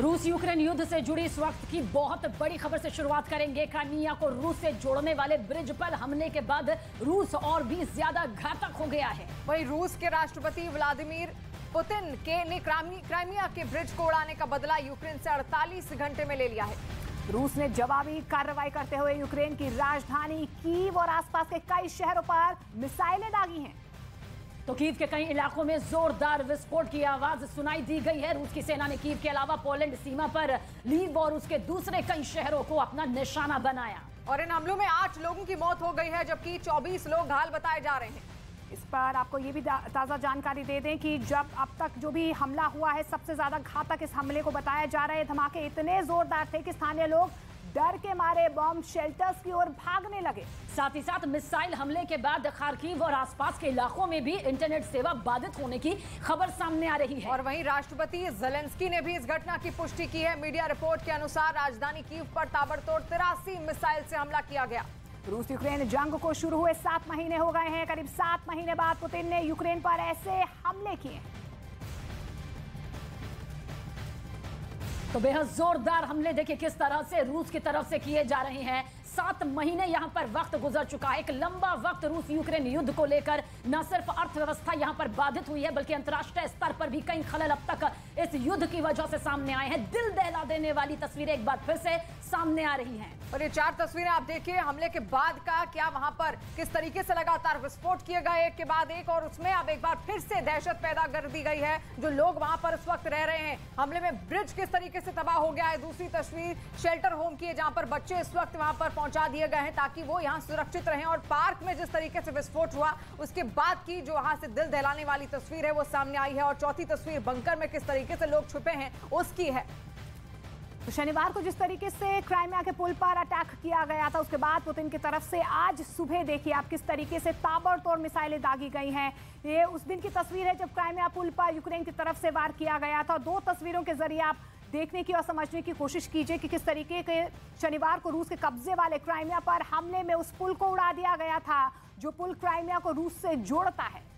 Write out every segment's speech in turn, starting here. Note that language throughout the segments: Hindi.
रूस यूक्रेन युद्ध से जुड़ी इस वक्त की बहुत बड़ी खबर से शुरुआत करेंगे। क्राइमिया को रूस से जोड़ने वाले ब्रिज पर हमले के बाद रूस और भी ज्यादा घातक हो गया है। वहीं रूस के राष्ट्रपति व्लादिमीर पुतिन ने क्राइमिया के ब्रिज को उड़ाने का बदला यूक्रेन से 48 घंटे में ले लिया है। रूस ने जवाबी कार्रवाई करते हुए यूक्रेन की राजधानी कीव और आसपास के कई शहरों पर मिसाइलें दागी हैं। तो कीव के कई इलाकों में जोरदार विस्फोट की आवाज सुनाई दी गई है। रूस की सेना ने कीव के अलावा पोलैंड सीमा पर लीव और उसके दूसरे कई शहरों को अपना निशाना बनाया। और इन हमलों में 8 लोगों की मौत हो गई है, जबकि 24 लोग घायल बताए जा रहे हैं। इस पर आपको ये भी ताज़ा जानकारी दे दें कि जब अब तक जो भी हमला हुआ है, सबसे ज्यादा घातक इस हमले को बताया जा रहा है। धमाके इतने जोरदार थे कि स्थानीय लोग डर के मारे बम शेल्टर्स की ओर भागने लगे। साथ ही साथ मिसाइल हमले के बाद खार्किव और आसपास के इलाकों में भी इंटरनेट सेवा बाधित होने की खबर सामने आ रही है। और वहीं राष्ट्रपति ज़ेलेंस्की ने भी इस घटना की पुष्टि की है। मीडिया रिपोर्ट के अनुसार राजधानी कीव पर ताबड़तोड़ 83 मिसाइल से हमला किया गया। रूस यूक्रेन जंग को शुरू हुए 7 महीने हो गए हैं। करीब 7 महीने बाद पुतिन ने यूक्रेन पर ऐसे हमले किए। तो बेहद जोरदार हमले देखिए किस तरह से रूस की तरफ से किए जा रहे हैं। 7 महीने यहां पर वक्त गुजर चुका है। एक लंबा वक्त रूस यूक्रेन युद्ध को लेकर न सिर्फ अर्थव्यवस्था यहां पर बाधित हुई है, बल्कि अंतर्राष्ट्रीय स्तर पर भी कई खलल अब तक इस युद्ध की वजह से सामने आए हैं। दिल दहला देने वाली तस्वीरें एक बार फिर से सामने आ रही हैं। और ये 4 तस्वीरें आप देखिए हमले के बाद का, क्या वहां पर किस तरीके से लगातार विस्फोट किए गए एक के बाद एक, और उसमें अब एक बार फिर से दहशत पैदा कर दी गई है जो लोग वहां पर इस वक्त रह रहे हैं। हमले में ब्रिज किस तरीके से तबाह हो गया है। दूसरी तस्वीर शेल्टर होम की है, जहां पर बच्चे इस वक्त वहां पर पहुंचा दिए गए हैं ताकि वो यहां सुरक्षित रहें। और पार्क में जिस तरीके से विस्फोट हुआ उसके बाद की जो वहां से दिल दहलाने वाली तस्वीर है वो सामने आई है। और चौथी तस्वीर बंकर में किस तरीके से लोग छुपे हैं उसकी है। तो शनिवार को जिस तरीके से क्राइमिया के पुल पर अटैक किया गया था, उसके बाद पुतिन की तरफ से आज सुबह देखिए आप किस तरीके से ताबड़तोड़ मिसाइलें दागी गई हैं। ये उस दिन की तस्वीर है जब क्राइमिया पुल पर यूक्रेन की तरफ से वार किया गया था। 2 तस्वीरों के जरिए आप देखने की और समझने की कोशिश कीजिए कि किस तरीके के शनिवार को रूस के कब्जे वाले क्राइमिया पर हमले में उस पुल को उड़ा दिया गया था, जो पुल क्राइमिया को रूस से जोड़ता है।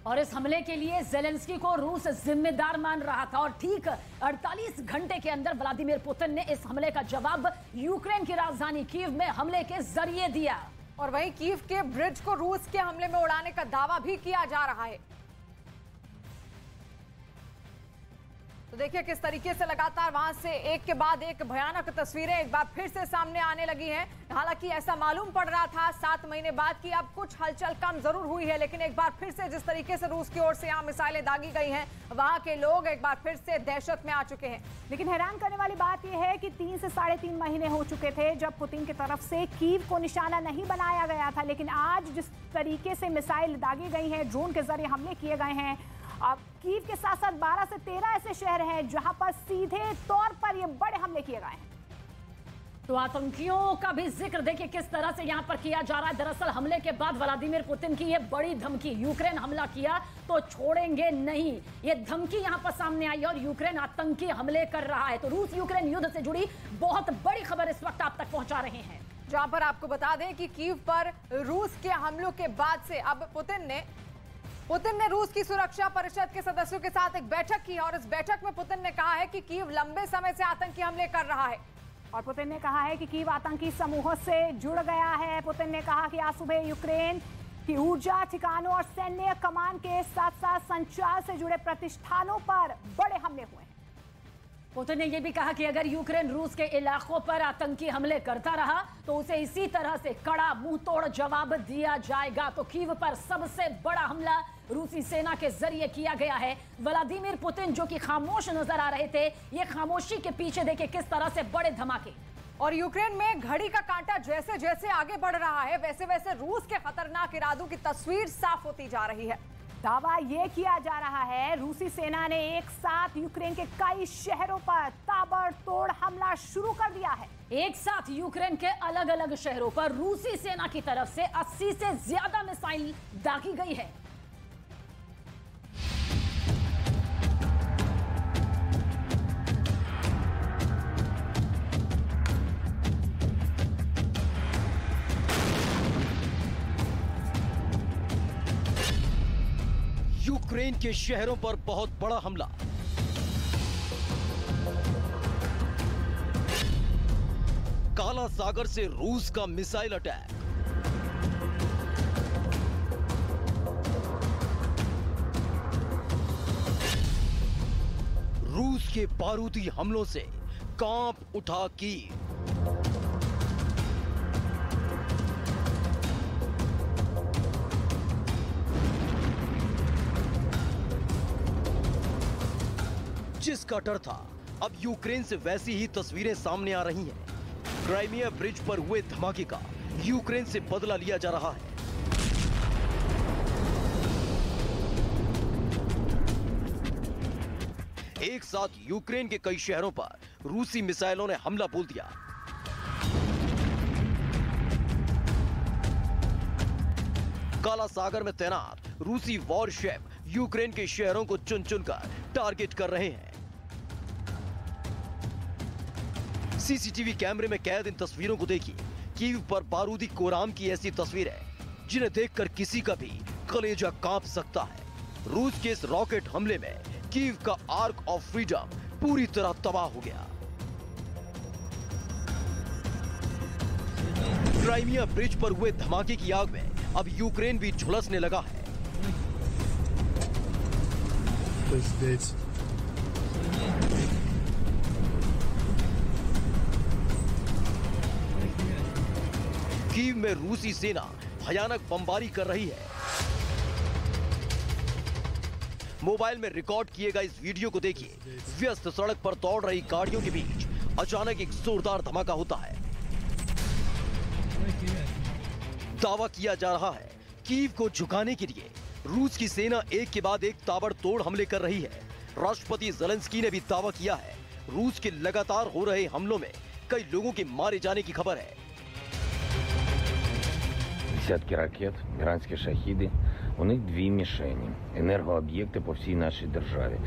और इस हमले के लिए ज़ेलेंस्की को रूस जिम्मेदार मान रहा था। और ठीक 48 घंटे के अंदर व्लादिमीर पुतिन ने इस हमले का जवाब यूक्रेन की राजधानी कीव में हमले के जरिए दिया। और वहीं कीव के ब्रिज को रूस के हमले में उड़ाने का दावा भी किया जा रहा है। तो देखिए किस तरीके से लगातार वहां से एक के बाद एक भयानक तस्वीरें एक बार फिर से सामने आने लगी हैं। हालांकि ऐसा मालूम पड़ रहा था 7 महीने बाद कि अब कुछ हलचल कम जरूर हुई है, लेकिन एक बार फिर से जिस तरीके से रूस की ओर से यहाँ मिसाइलें दागी गई हैं, वहां के लोग एक बार फिर से दहशत में आ चुके हैं। लेकिन हैरान करने वाली बात यह है कि 3 से 3.5 महीने हो चुके थे जब पुतिन की तरफ से कीव को निशाना नहीं बनाया गया था, लेकिन आज जिस तरीके से मिसाइल दागी गई हैं, ड्रोन के जरिए हमले किए गए हैं। अब कीव के साथ साथ 12 से 13 ऐसे शहर हैं जहां पर सीधे तौर पर ये बड़े हमले किए गए हैं। तो आतंकियों का भी जिक्र देखिए किस तरह से यहां पर किया जा रहा है। दरअसल हमले के बाद व्लादिमीर पुतिन की ये बड़ी धमकी, यूक्रेन हमला किया तो छोड़ेंगे नहीं, ये धमकी यहां पर सामने आई है और यूक्रेन आतंकी हमले कर रहा है। तो रूस यूक्रेन युद्ध से जुड़ी बहुत बड़ी खबर इस वक्त आप तक पहुंचा रहे हैं, जहां पर आपको बता दें कि कीव पर रूस के हमलों के बाद से अब पुतिन ने रूस की सुरक्षा परिषद के सदस्यों के साथ एक बैठक की और इस बैठक में पुतिन ने कहा है कि कीव लंबे समय से आतंकी हमले कर रहा है। और पुतिन ने कहा है कि कीव आतंकी समूहों से जुड़ गया है। पुतिन ने कहा कि आज सुबह यूक्रेन की ऊर्जा ठिकानों और सैन्य कमान के साथ साथ संचार से जुड़े प्रतिष्ठानों पर बड़े हमले हुए हैं। पुतिन ने यह भी कहा कि अगर यूक्रेन रूस के इलाकों पर आतंकी हमले करता रहा तो उसे इसी तरह से कड़ा मुंहतोड़ जवाब दिया जाएगा। तो कीव पर सबसे बड़ा हमला रूसी सेना के जरिए किया गया है। व्लादिमीर पुतिन जो कि खामोश नजर आ रहे थे, ये खामोशी के पीछे देखिए किस तरह से बड़े धमाके। और यूक्रेन में घड़ी का कांटा जैसे जैसे आगे बढ़ रहा है, वैसे वैसे रूस के खतरनाक इरादों की तस्वीर साफ होती जा रही है। दावा यह किया जा रहा है रूसी सेना ने एक साथ यूक्रेन के कई शहरों पर ताबड़तोड़ हमला शुरू कर दिया है। एक साथ यूक्रेन के अलग अलग शहरों पर रूसी सेना की तरफ से 80 से ज्यादा मिसाइल दागी गई है। यूक्रेन के शहरों पर बहुत बड़ा हमला। काला सागर से रूस का मिसाइल अटैक। रूस के बारूदी हमलों से कांप उठा कीव। जिसका डर था, अब यूक्रेन से वैसी ही तस्वीरें सामने आ रही हैं। क्राइमिया ब्रिज पर हुए धमाके का यूक्रेन से बदला लिया जा रहा है। एक साथ यूक्रेन के कई शहरों पर रूसी मिसाइलों ने हमला बोल दिया। काला सागर में तैनात रूसी वॉरशेफ यूक्रेन के शहरों को चुन चुनकर टारगेट कर रहे हैं। सीसीटीवी कैमरे में कैद इन तस्वीरों को देखिए। कीव पर बारूदी कोराम की ऐसी तस्वीरें जिन्हें देखकर किसी का भी कलेजा कांप सकता है। रूस के इस रॉकेट हमले में कीव का आर्क ऑफ फ्रीडम पूरी तरह तबाह हो गया। क्राइमिया ब्रिज पर हुए धमाके की आग में अब यूक्रेन भी झुलसने लगा है। कीव में रूसी सेना भयानक बमबारी कर रही है। मोबाइल में रिकॉर्ड किए गए इस वीडियो को देखिए। व्यस्त सड़क पर दौड़ रही गाड़ियों के बीच अचानक एक जोरदार धमाका होता है। दावा किया जा रहा है कीव को झुकाने के लिए रूस की सेना एक के बाद एक ताबड़तोड़ हमले कर रही है। राष्ट्रपति ज़ेलेंस्की ने भी दावा किया है। रूस के लगातार हो रहे हमलों में कई लोगों के मारे जाने की खबर है। Десятки ракет, іранські шахіди. У них дві мішені – енергооб'єкти по всій нашій державі.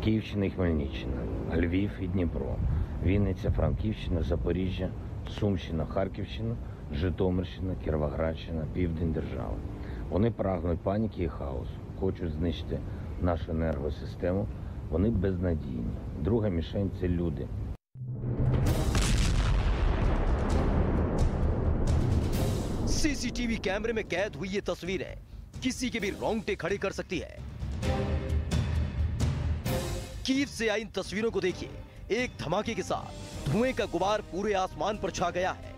Київщина і Хмельниччина, Львів і Дніпро, Вінниця, Франківщина, Запоріжжя, Сумщина, Харківщина, Житомирщина, Кіровоградщина, південь держави. Вони прагнуть паніки і хаосу, хочуть знищити нашу енергосистему. Вони безнадійні. Друга мішень – це люди. सीसीटीवी कैमरे में कैद हुई ये तस्वीरें किसी के भी रोंगटे खड़े कर सकती है। कीव से आई इन तस्वीरों को देखिए। एक धमाके के साथ धुएं का गुबार पूरे आसमान पर छा गया है।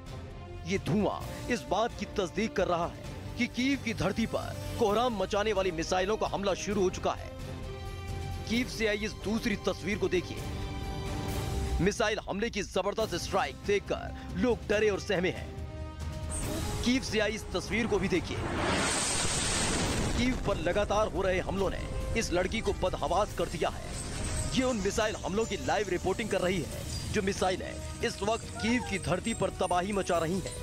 ये धुआं इस बात की तस्दीक कर रहा है कि कीव की धरती पर कोहराम मचाने वाली मिसाइलों का हमला शुरू हो चुका है। कीव से आई इस दूसरी तस्वीर को देखिए। मिसाइल हमले की जबरदस्त स्ट्राइक देखकर लोग डरे और सहमे हैं। कीव से आई इस तस्वीर को भी देखिए। कीव पर लगातार हो रहे हमलों ने इस लड़की को बदहवास कर दिया है। ये उन मिसाइल हमलों की लाइव रिपोर्टिंग कर रही है जो मिसाइलें इस वक्त कीव की धरती पर तबाही मचा रही हैं।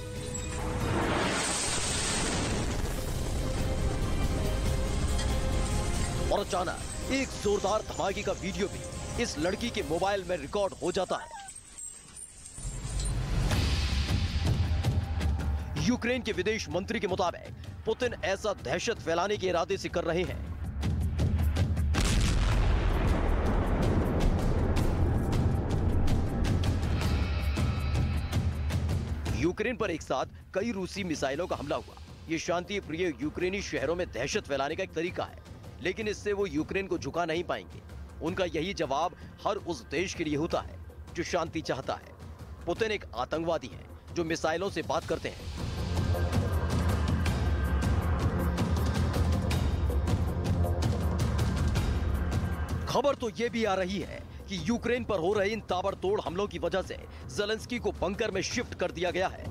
और अचानक एक जोरदार धमाके का वीडियो भी इस लड़की के मोबाइल में रिकॉर्ड हो जाता है। यूक्रेन के विदेश मंत्री के मुताबिक पुतिन ऐसा दहशत फैलाने के इरादे से कर रहे हैं। यूक्रेन पर एक साथ कई रूसी मिसाइलों का हमला हुआ। ये शांति प्रिय यूक्रेनी शहरों में दहशत फैलाने का एक तरीका है, लेकिन इससे वो यूक्रेन को झुका नहीं पाएंगे। उनका यही जवाब हर उस देश के लिए होता है जो शांति चाहता है। पुतिन एक आतंकवादी है जो मिसाइलों से बात करते हैं। खबर तो यह भी आ रही है कि यूक्रेन पर हो रहे इन ताबड़तोड़ हमलों की वजह से ज़ेलेंस्की को बंकर में शिफ्ट कर दिया गया है।